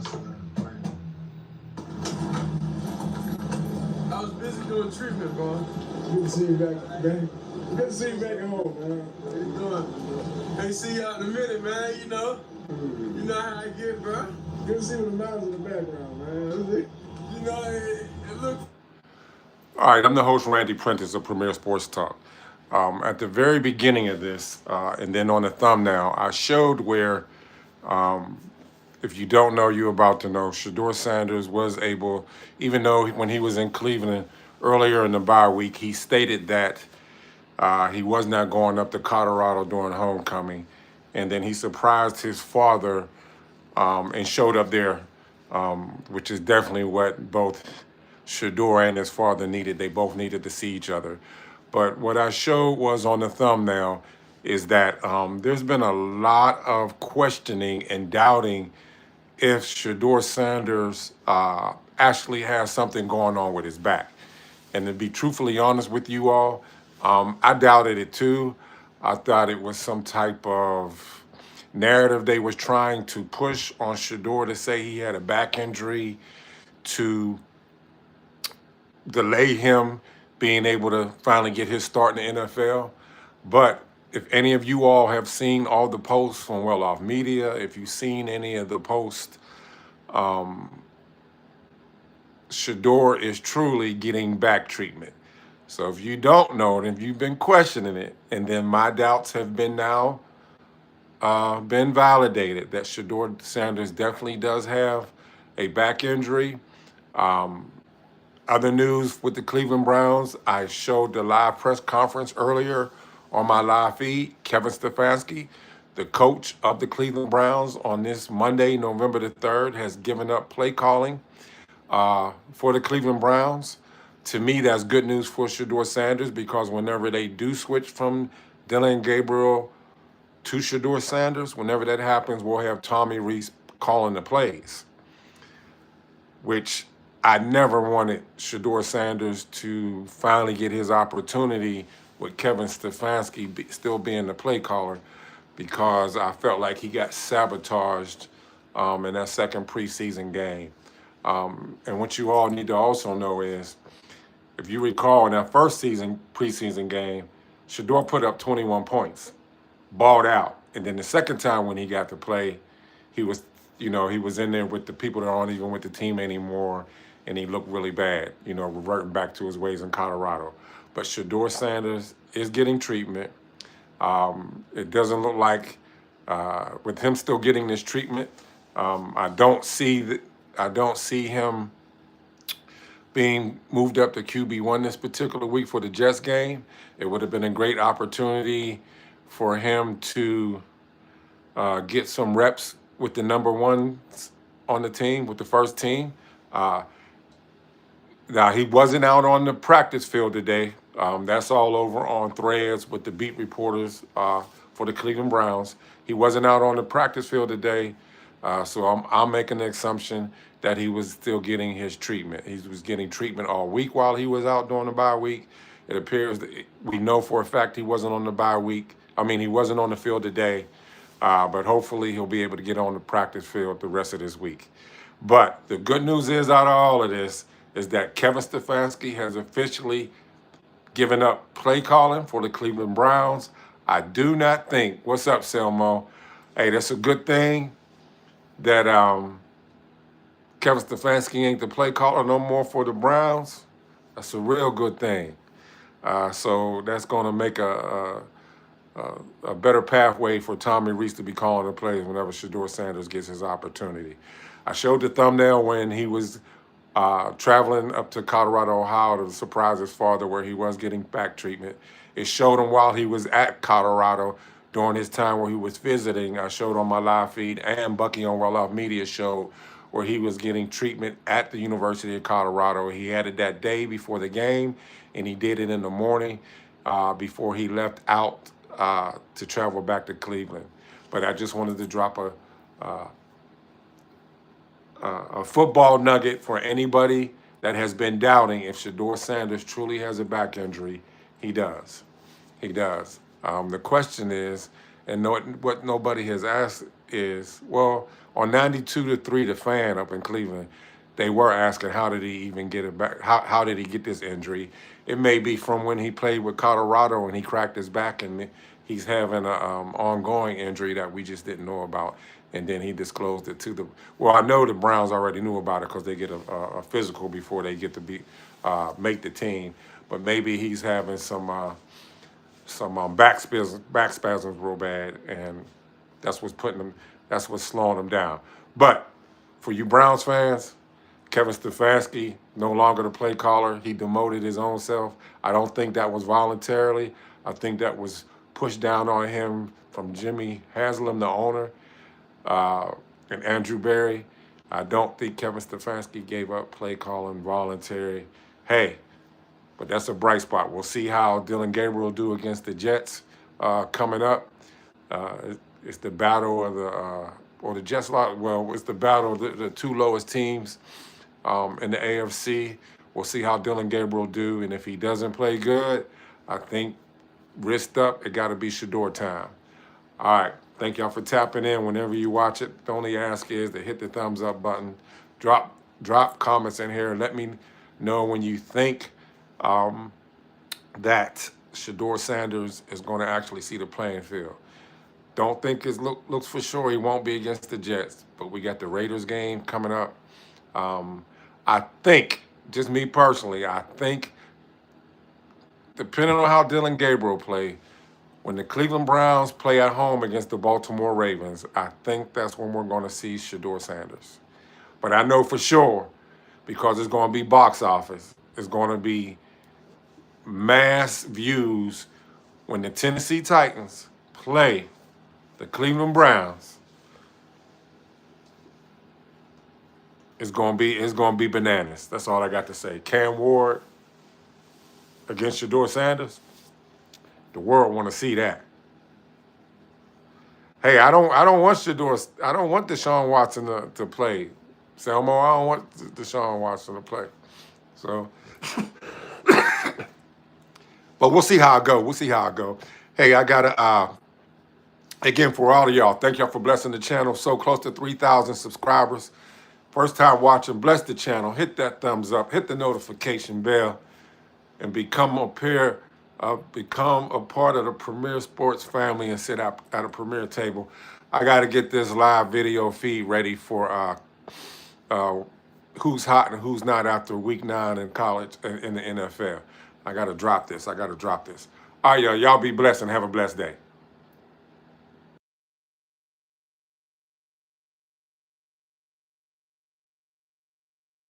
I was busy doing treatment, bro. Good to see you back, man. Good to see you back at home, man. How you doing? Hey, see you out in a minute, man. You know how I get, bro. Good to see you with the mountains in the background, man. You know, it looks. All right, I'm the host, Randy Prentice of Premier Sports Talk. At the very beginning of this, and then on the thumbnail, I showed where, if you don't know, you're about to know, Shedeur Sanders was able, even though when he was in Cleveland earlier in the bye week, he stated that he was not going up to Colorado during homecoming. And then he surprised his father and showed up there, which is definitely what both Shedeur and his father needed. They both needed to see each other. But what I showed was on the thumbnail is that there's been a lot of questioning and doubting if Shedeur Sanders actually has something going on with his back. And to be truthfully honest with you all, I doubted it too. I thought it was some type of narrative they was trying to push on Shedeur to say he had a back injury to delay him being able to finally get his start in the NFL. But if any of you all have seen all the posts from Well Off Media, if you've seen any of the posts, Shedeur is truly getting back treatment. So if you don't know it, if you've been questioning it, and then my doubts have been now been validated that Shedeur Sanders definitely does have a back injury. Other news with the Cleveland Browns, I showed the live press conference earlier on my live feed. Kevin Stefanski, the coach of the Cleveland Browns, on this Monday, November the 3rd, has given up play calling for the Cleveland Browns. To me, that's good news for Shedeur Sanders, because whenever they do switch from Dylan Gabriel to Shedeur Sanders, whenever that happens, we'll have Tommy Rees calling the plays, which I never wanted Shedeur Sanders to finally get his opportunity with Kevin Stefanski still being the play caller, because I felt like he got sabotaged in that second preseason game. And what you all need to also know is, if you recall, in that first preseason game, Shedeur put up 21 points, balled out. And then the second time when he got to play, he was in there with the people that aren't even with the team anymore, and he looked really bad, reverting back to his ways in Colorado. But Shedeur Sanders is getting treatment. It doesn't look like, with him still getting this treatment, I don't see him being moved up to QB1 this particular week for the Jets game. It would have been a great opportunity for him to get some reps with the number ones on the team, with the first team. Now, he wasn't out on the practice field today. That's all over on Threads with the beat reporters for the Cleveland Browns. He wasn't out on the practice field today, so I'm making the assumption that he was still getting his treatment. He was getting treatment all week while he was out during the bye week. It appears that we know for a fact he wasn't on the bye week. He wasn't on the field today, but hopefully he'll be able to get on the practice field the rest of this week. But the good news is, out of all of this, is that Kevin Stefanski has officially given up play calling for the Cleveland Browns. I do not think, what's up, Selmo? Hey, that's a good thing that Kevin Stefanski ain't the play caller no more for the Browns. That's a real good thing. So that's going to make a better pathway for Tommy Rees to be calling the plays whenever Shedeur Sanders gets his opportunity. I showed the thumbnail when he was traveling up to Colorado, Ohio to surprise his father, where he was getting back treatment. It showed him while he was at Colorado during his time where he was visiting. I showed on my live feed, and Bucky on Well Off Media showed where he was getting treatment at the University of Colorado. He had it that day before the game, and he did it in the morning before he left out to travel back to Cleveland. But I just wanted to drop a football nugget for anybody that has been doubting if Shedeur Sanders truly has a back injury. He does. He does. The question is, And what nobody has asked is, well, on 92-3, the fan up in Cleveland, they were asking how did he even get it back? How did he get this injury? It may be from when he played with Colorado and he cracked his back and he's having an ongoing injury that we just didn't know about. And then he disclosed it to the. Well, I know the Browns already knew about it because they get a physical before they get to make the team. But maybe he's having some back spasms real bad, and that's what's slowing him down. But for you Browns fans, Kevin Stefanski, no longer the play caller. He demoted his own self. I don't think that was voluntarily. I think that was pushed down on him from Jimmy Haslam, the owner, and Andrew Berry. I don't think Kevin Stefanski gave up play calling voluntary. Hey, but that's a bright spot. We'll see how Dillon Gabriel do against the Jets coming up. It's the battle of the Jets. Well, it's the battle of the two lowest teams in the AFC. We'll see how Dillon Gabriel do, and if he doesn't play good, I think wrist up, it got to be Shedeur time. All right, thank y'all for tapping in. Whenever you watch it, the only ask is to hit the thumbs up button. Drop comments in here. Let me know when you think that Shedeur Sanders is going to actually see the playing field. Don't think it looks for sure he won't be against the Jets, but we got the Raiders game coming up. I think, just me personally, I think depending on how Dillon Gabriel play, when the Cleveland Browns play at home against the Baltimore Ravens, I think that's when we're going to see Shedeur Sanders. But I know for sure, because it's going to be box office, it's going to be mass views when the Tennessee Titans play the Cleveland Browns. It's gonna be bananas. That's all I got to say. Cam Ward against Shedeur Sanders. The world want to see that. Hey, I don't want Deshaun Watson to play. Selmo, I don't want Deshaun Watson to play. So, but we'll see how it go. Hey, I gotta again, for all of y'all, thank y'all for blessing the channel. So close to 3,000 subscribers. First time watching, bless the channel. Hit that thumbs up. Hit the notification bell, and become a part of the Premier Sports family and sit at a Premier table. I got to get this live video feed ready for who's hot and who's not after week 9 in college in the NFL. I got to drop this. All right, y'all be blessed and have a blessed day.